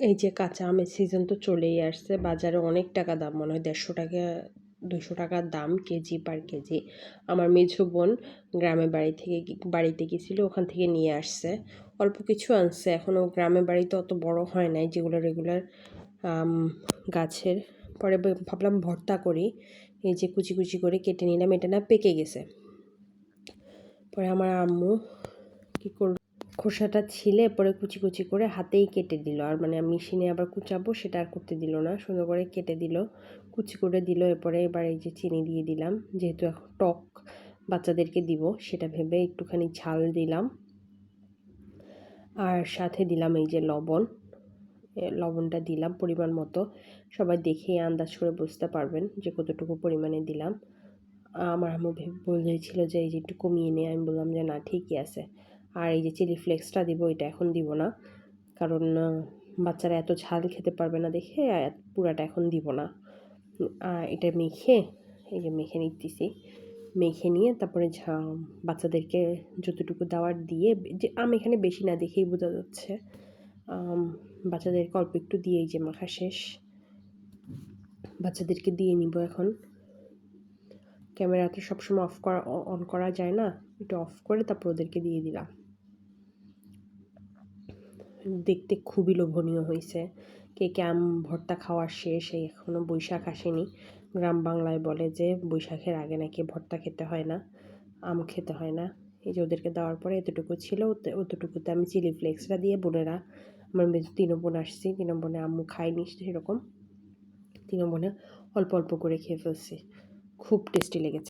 এই যে কাঁচা আমের সিজন তো চলেই আসছে, বাজারে অনেক টাকা দাম, মনে হয় 150 টাকা 200 টাকার দাম কেজি পার কেজি। আমার মেঝো বোন গ্রামের বাড়িতে গেছিল, ওখান থেকে নিয়ে আসছে, অল্প কিছু আনছে। এখনও গ্রামের বাড়িতে অত বড় হয় নাই যেগুলো রেগুলার গাছের। পরে ভাবলাম ভর্তা করি, এই যে কুচি কুচি করে কেটে নিলাম, এটা না পেকে গেছে। পরে আমার আম্মু কী করল, খোসাটা ছিলে পরে কুচি কুচি করে হাতেই কেটে দিল, আর মানে মেশিনে আবার কুচাবো সেটা আর করতে দিল না, সুন্দর করে কেটে দিল, কুচি করে দিল। এবার এই যে চিনি দিয়ে দিলাম, যেহেতু এখন টক বাচ্চাদেরকে দিব সেটা ভেবে একটুখানি ঝাল দিলাম, আর সাথে দিলাম এই যে লবণটা দিলাম পরিমাণ মতো। সবাই দেখেই আন্দাজ করে বুঝতে পারবেন যে কতটুকু পরিমাণে দিলাম। আমার আম্মু বলেছিল যে এই যে একটু কমিয়ে নিয়ে, আমি বললাম যে না ঠিকই আছে। আর এই যে চিলি ফ্লেক্সটা দিব, এটা এখন দিব না, কারণ বাচ্চারা এত ঝাল খেতে পারবে না দেখে পুরাটা এখন দিব না। এটা এই যে মেখে নিতেছি, মেখে নিয়ে তারপরে বাচ্চাদেরকে যতটুকু দেওয়ার দিয়ে, যে এখানে বেশি না দেখেই বোঝা যাচ্ছে, বাচ্চাদেরকে অল্প একটু দিয়ে এই যে মাখা শেষ, বাচ্চাদেরকে দিয়ে নিব এখন। ক্যামেরা তো সবসময় অন করা যায় না, একটু অফ করে তারপর ওদেরকে দিয়ে দিলাম। দেখতে খুবই লোভনীয় হয়েছে। কে আম ভর্তা খাওয়ার শেষ, এখনও বৈশাখ আসেনি। গ্রাম বাংলায় বলে যে বৈশাখের আগে নাকি ভর্তা খেতে হয় না, আম খেতে হয় না। এই যে ওদেরকে দেওয়ার পরে এতটুকু ছিল, অতটুকুতে আমি চিলি ফ্লেক্সটা দিয়ে বোনেরা, আমার তিনো বোন আসছি, তিনো বোনে আম্মু খায়নি সেরকম, তিনো বোনে অল্প অল্প করে খেয়ে ফেলছি। খুব টেস্টি লেগেছে।